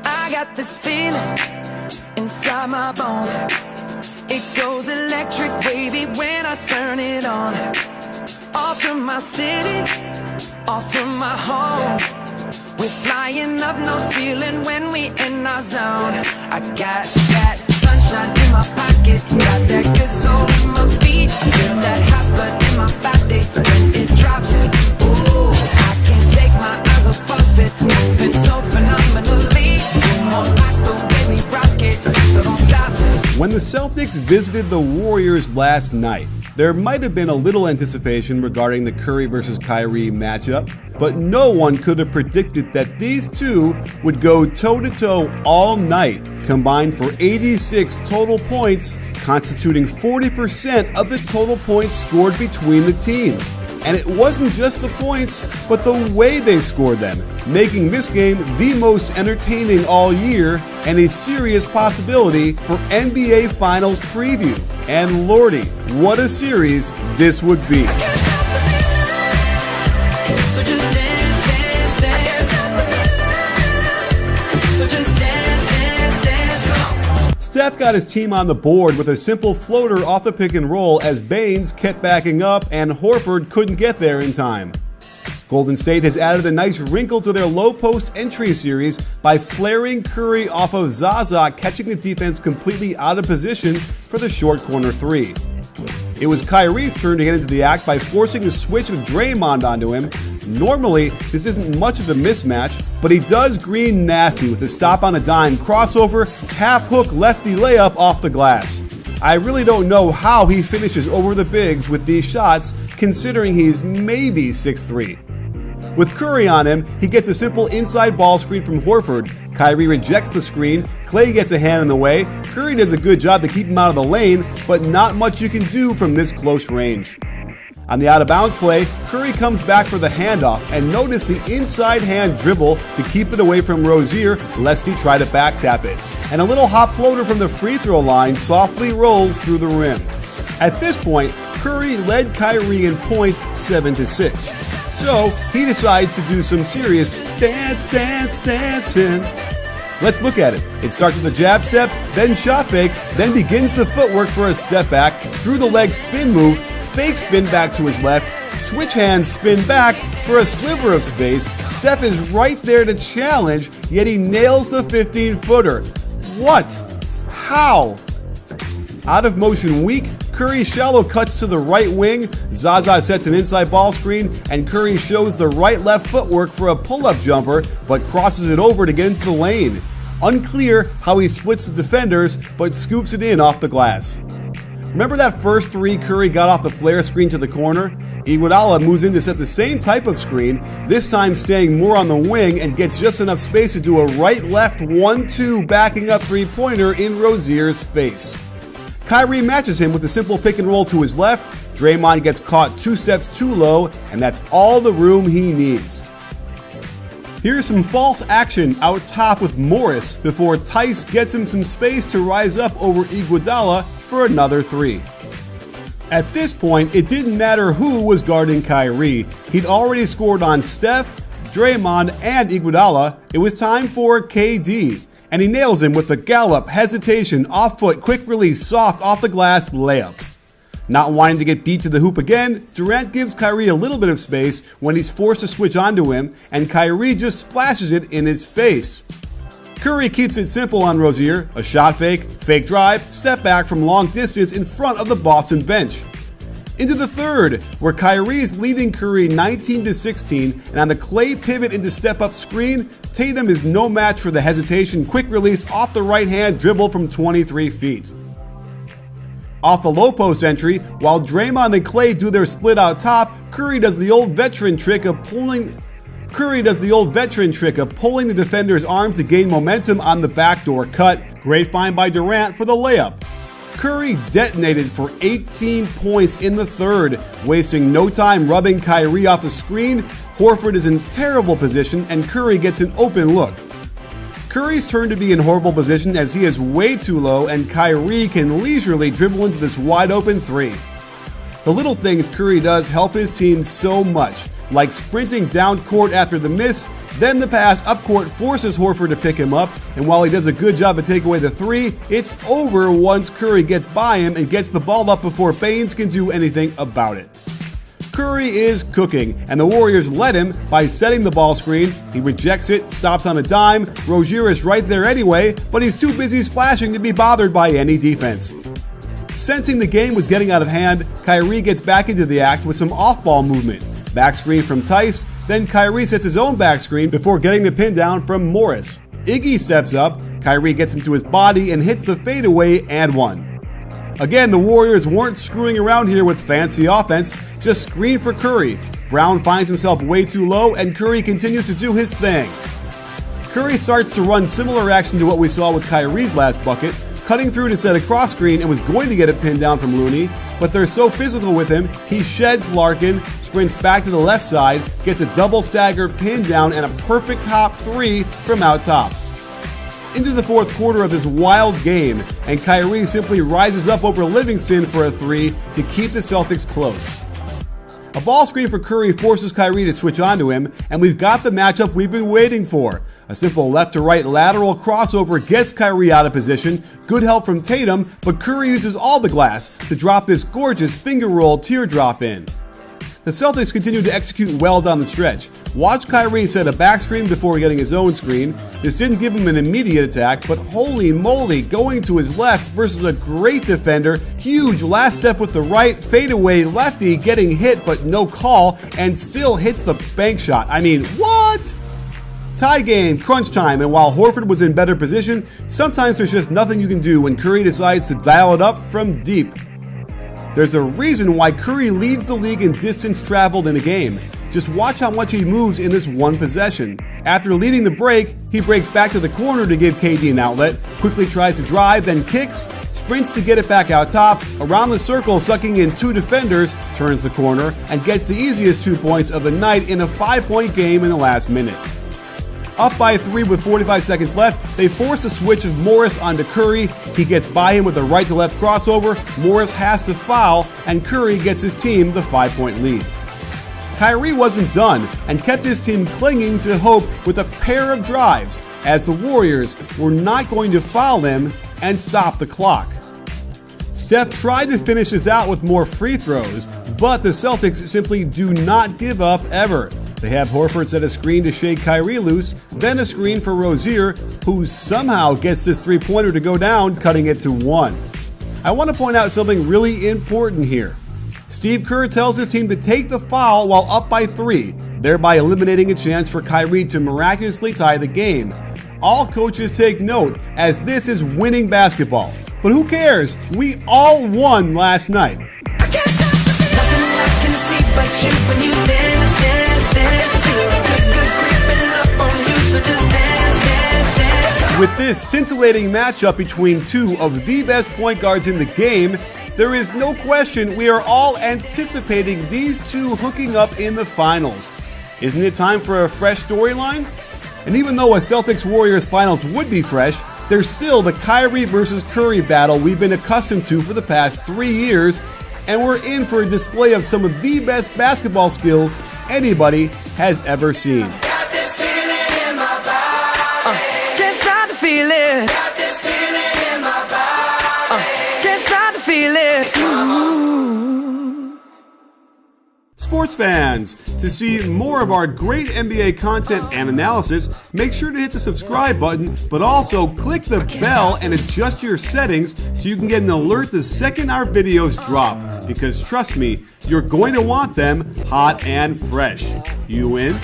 I got this feeling inside my bones. It goes electric wavy when I turn it on. Off from my city, off from my home. We're flying up, no ceiling when we in our zone. I got that sunshine in my pocket, got that good soul in my feet. I feel that hot blood in my body when it drops. Ooh, I can't take my eyes off of it, moving so phenomenally. You're more like the way we rock it, so don't stop. When the Celtics visited the Warriors last night, there might have been a little anticipation regarding the Curry versus Kyrie matchup, but no one could have predicted that these two would go toe-to-toe all night, combined for 86 total points, constituting 40% of the total points scored between the teams. And it wasn't just the points, but the way they scored them, making this game the most entertaining all year and a serious possibility for NBA Finals preview. And lordy, what a series this would be. So just dance, dance, dance. So just dance, dance, dance. Go. Steph got his team on the board with a simple floater off the pick and roll as Baines kept backing up and Horford couldn't get there in time. Golden State has added a nice wrinkle to their low post entry series by flaring Curry off of Zaza, catching the defense completely out of position for the short corner three. It was Kyrie's turn to get into the act by forcing the switch with Draymond onto him. Normally, this isn't much of a mismatch, but he does green nasty with a stop on a dime crossover, half hook lefty layup off the glass. I really don't know how he finishes over the bigs with these shots, considering he's maybe 6'3". With Curry on him, he gets a simple inside ball screen from Horford. Kyrie rejects the screen, Klay gets a hand in the way, Curry does a good job to keep him out of the lane, but not much you can do from this close range. On the out-of-bounds play, Curry comes back for the handoff, and notice the inside hand dribble to keep it away from Rozier lest he try to back tap it. And a little hop floater from the free throw line softly rolls through the rim. At this point, Curry led Kyrie in points 7-6. So he decides to do some serious dancing. Let's look at it. It starts with a jab step, then shot fake, then begins the footwork for a step back, through the leg spin move, fake spin back to his left, switch hands spin back for a sliver of space. Steph is right there to challenge, yet he nails the 15-footer. What? How? Out of motion weak, Curry shallow cuts to the right wing, Zaza sets an inside ball screen, and Curry shows the right-left footwork for a pull-up jumper, but crosses it over to get into the lane. Unclear how he splits the defenders, but scoops it in off the glass. Remember that first three Curry got off the flare screen to the corner? Iguodala moves in to set the same type of screen, this time staying more on the wing and gets just enough space to do a right-left 1-2 backing up three-pointer in Rozier's face. Kyrie matches him with a simple pick and roll to his left, Draymond gets caught 2 steps too low, and that's all the room he needs. Here's some false action out top with Morris before Tice gets him some space to rise up over Iguodala for another three. At this point, it didn't matter who was guarding Kyrie. He'd already scored on Steph, Draymond, and Iguodala. It was time for KD, and he nails him with the gallop, hesitation, off-foot, quick release, soft, off the glass layup. Not wanting to get beat to the hoop again, Durant gives Kyrie a little bit of space when he's forced to switch onto him, and Kyrie just splashes it in his face. Curry keeps it simple on Rozier, a shot fake, fake drive, step back from long distance in front of the Boston bench. Into the third, where Kyrie's leading Curry 19-16, and on the Klay pivot into step-up screen, Tatum is no match for the hesitation quick release off the right-hand dribble from 23 feet. Off the low post entry, while Draymond and Klay do their split out top, Curry does the old veteran trick of pulling the defender's arm to gain momentum on the backdoor cut. Great find by Durant for the layup. Curry detonated for 18 points in the third, wasting no time rubbing Kyrie off the screen. Horford is in terrible position and Curry gets an open look. Curry's turn to be in horrible position as he is way too low and Kyrie can leisurely dribble into this wide open three. The little things Curry does help his team so much, like sprinting down court after the miss, then the pass up court forces Horford to pick him up, and while he does a good job to take away the three, it's over once Curry gets by him and gets the ball up before Baynes can do anything about it. Curry is cooking, and the Warriors let him by setting the ball screen. He rejects it, stops on a dime. Rozier is right there anyway, but he's too busy splashing to be bothered by any defense. Sensing the game was getting out of hand, KYRIE gets back into the act with some off-ball movement. Back screen from Tice, then KYRIE sets his own back screen before getting the pin down from Morris. Iggy steps up, KYRIE gets into his body and hits the fadeaway and one. Again, the Warriors weren't screwing around here with fancy offense, just screen for Curry. Brown finds himself way too low and Curry continues to do his thing. Curry starts to run similar action to what we saw with KYRIE's last bucket, cutting through to set a cross screen and was going to get it pinned down from Looney, but they're so physical with him, he sheds Larkin, sprints back to the left side, gets a double stagger pin down and a perfect hop three from out top. Into the fourth quarter of this wild game, and KYRIE simply rises up over Livingston for a three to keep the Celtics close. A ball screen for Curry forces KYRIE to switch onto him, and we've got the matchup we've been waiting for. A simple left-to-right lateral crossover gets KYRIE out of position, good help from Tatum, but Curry uses all the glass to drop this gorgeous finger roll teardrop in. The Celtics continue to execute well down the stretch. Watch KYRIE set a back screen before getting his own screen. This didn't give him an immediate attack, but holy moly, going to his left versus a great defender. Huge last step with the right, fadeaway lefty, getting hit but no call, and still hits the bank shot. I mean, what? Tie game, crunch time, and while Horford was in better position, sometimes there's just nothing you can do when Curry decides to dial it up from deep. There's a reason why Curry leads the league in distance traveled in a game. Just watch how much he moves in this one possession. After leading the break, he breaks back to the corner to give KD an outlet, quickly tries to drive, then kicks, sprints to get it back out top, around the circle sucking in two defenders, turns the corner, and gets the easiest 2 points of the night in a 5-point game in the last minute. Up by 3 with 45 seconds left, they force a switch of Morris onto Curry. He gets by him with a right-to-left crossover. Morris has to foul, and Curry gets his team the 5-point lead. KYRIE wasn't done and kept his team clinging to hope with a pair of drives, as the Warriors were not going to foul him and stop the clock. Steph tried to finish this out with more free throws, but the Celtics simply do not give up ever. They have Horford set a screen to shake KYRIE loose, then a screen for Rozier, who somehow gets this three-pointer to go down, cutting it to one. I want to point out something really important here. Steve Kerr tells his team to take the foul while up by 3, thereby eliminating a chance for KYRIE to miraculously tie the game. All coaches take note, as this is winning basketball. But who cares? We all won last night. With this scintillating matchup between two of the best point guards in the game, there is no question we are all anticipating these two hooking up in the finals. Isn't it time for a fresh storyline? And even though a Celtics-Warriors finals would be fresh, there's still the KYRIE versus Curry battle we've been accustomed to for the past 3 years, and we're in for a display of some of the best basketball skills anybody has ever seen. Got this feeling in my body. Can't stop to feel it. Got this feeling in my body. Can't stop to feel it. Sports fans, to see more of our great NBA content and analysis, make sure to hit the subscribe button, but also click the bell and adjust your settings so you can get an alert the second our videos drop. Because trust me, you're going to want them hot and fresh. You in?